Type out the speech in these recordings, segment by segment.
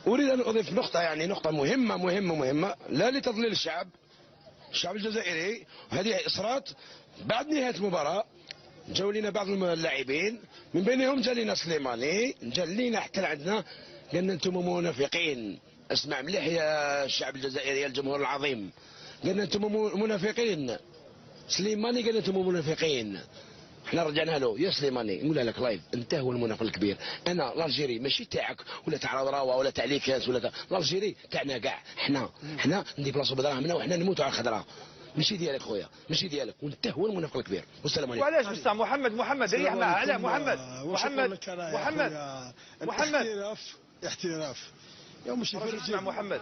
أريد أن أضيف نقطة، يعني نقطة مهمة لا لتضليل الشعب الجزائري. هذه إصرات بعد نهاية المباراة جاو لنا بعض اللاعبين من بينهم جا لنا سليماني، جا لنا حتى لعندنا قال لنا انتم منافقين. اسمع مليح يا الشعب الجزائري يا الجمهور العظيم، قال لنا انتم منافقين. سليماني قال لنا انتم منافقين. احنا رجعنا له يا سليماني نقول لك لايف انت هو المنافق الكبير. انا الجيري ماشي تاعك ولا تاع رضراوه ولا تاع ليكاس ولا الجيري تاعنا كاع. احنا نديبلاصو بدراهمنا وحنا نموتوا على الخضراء. ماشي ديالك خويا، ماشي ديالك، وانت هو المنافق الكبير. والسلام عليكم. وعلاش بصح محمد ريح معاه على محمد احتراف يا مش اسمع محمد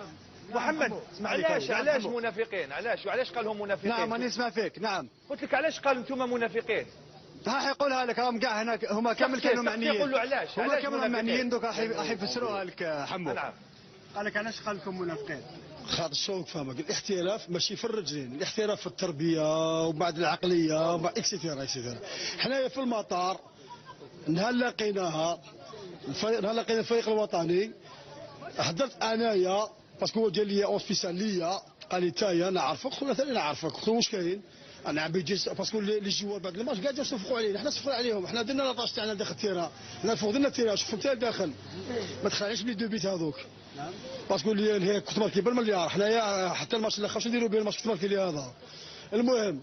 علاش منافقين؟ علاش قال لهم منافقين؟ نعم انا نسمع فيك. نعم قلت لك علاش قال انتم منافقين؟ راح يقولها لك راهم كاع هنا هما كامل كانوا معنيين. يقول له علاش هما كامل معنيين دوك راح يفسروها لك حمو. نعم قال لك علاش قال لكم منافقين؟ خاطر شوك فهمك الاحتراف ماشي في الرجلين، الاحتراف في التربيه وبعد العقليه وبعد اكسيتيرا. حنايا في المطار نهار لقينا الفريق الوطني، حضرت انايا باسكو هو جا لي اوسبيساليه قال لي تايا نعرفك. قلت له ثاني نعرفك. قلت له واش كاين؟ انا عم بيجي باسكو لي جوار بعد الماتش كاع جاو صفقوا علينا، حنا صفقنا عليهم. حنا درنا لاطاش تاعنا داخل التيران، حنا فوق درنا التيران شوف انت داخل ما تخلعيش بلي دو بيت هذوك. باسكو اللي كنت ماركي بالمليار حنايا حتى الماتش الاخر شنو نديروا به الماتش كنت ماركي لي هذا. المهم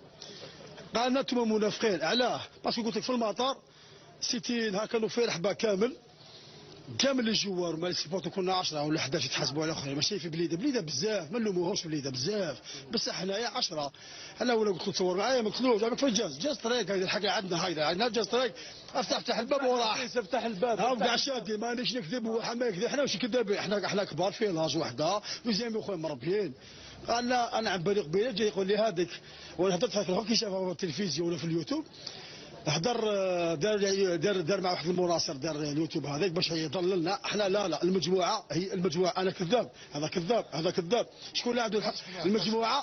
قال لنا انتم منافقين. علاه؟ باسكو قلت لك في المطار سيتي نهار كانوا في رحبه كامل الجوار ما السيبورتو كنا 10 ولا 11 يتحاسبوا على اخرين. ماشي في بليده بزاف ما نلوموهمش بليده بزاف، بصح حنايا 10. انا ولا قلت له تصور معايا ما قلتلوش انا في الجاز طريق. هذه الحاجه عندنا جاز طريق. افتح الباب وراح افتح الباب ها كاع شادي مانيش نكذب وحنا ما يكذب. حنا واش كذابين؟ احنا كبار في لاج وحده وزين خويا مربيين. قال لا انا عم بالي قبيله جاي يقول لي هذيك وانا هضرت هكا كي شافها في التلفزيون ولا في اليوتيوب. حضر دار مع واحد المناصر دار اليوتيوب هذاك باش يضللنا. احنا لا المجموعه هي المجموعه. انا كذاب هذا كذاب شكون اللي عنده الحق؟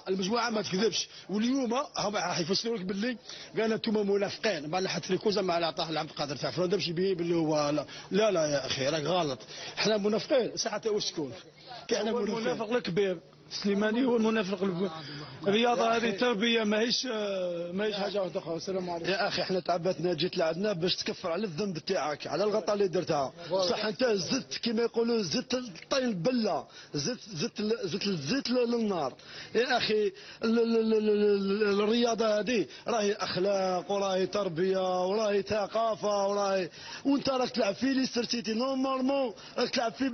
المجموعه ما تكذبش. واليوم هم راح يفسروا لك باللي قال انتم منافقين. مع حتى الكوزه مع عطاه لعبد القادر تاع فرندا باش يبين باللي هو لا يا اخي راك غلط. احنا منافقين ساعه واش تكون كاع المنافق الكبير سليماني هو المنافق. الرياضه هذه تربيه ماهيش حاجه واحده اخرى. السلام عليكم يا اخي احنا تعبتنا جيت لعندنا باش تكفر على الذنب تاعك على الغلطه اللي درتها. صح انت زدت كما يقولوا زدت الطين البله زدت الزيت للنار. يا اخي الرياضه هذه راهي اخلاق وراهي تربيه وراهي ثقافه وانت راك تلعب في ليستر سيتي نورمالمون راك تلعب في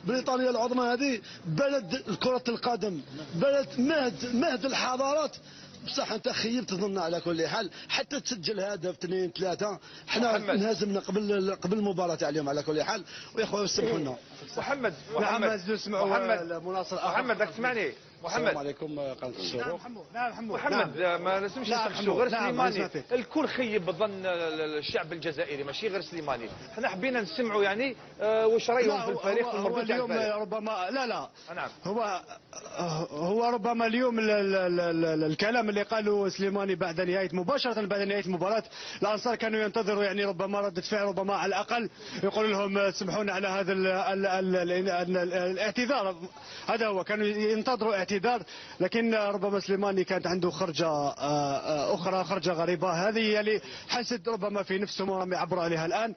بريطانيا العظمى. هذه بلد كرة القدم، بلد مهد الحضارات. بصح انت خيبت ظننا على كل حال حتى تسجل هدف 2 3. حنا انهزمنا قبل المباراة تاع اليوم على كل حال. ويا خويا سمحوا لنا. محمد مناصر محمد راك تسمعني؟ السلام عليكم قناة الشروق. نعم حمو محمد ما لازمش نسقسوا غير سليماني. الكل خيب ظن الشعب الجزائري ماشي غير سليماني. حنا حبينا نسمعوا يعني واش رايهم في الفريق في المردود تاع الفريق. ربما لا نعم هو ربما اليوم الكلام اللي قاله سليماني مباشرة بعد نهاية المباراة الأنصار كانوا ينتظروا يعني ربما ردة فعل، ربما على الأقل يقول لهم سمحونا على هذا الاعتذار. هذا هو كانوا ينتظروا اعتذار. لكن ربما سليماني كانت عنده خرجة أخرى، خرجة غريبة. هذه اللي حسد ربما في نفسه يعبر عليها الآن.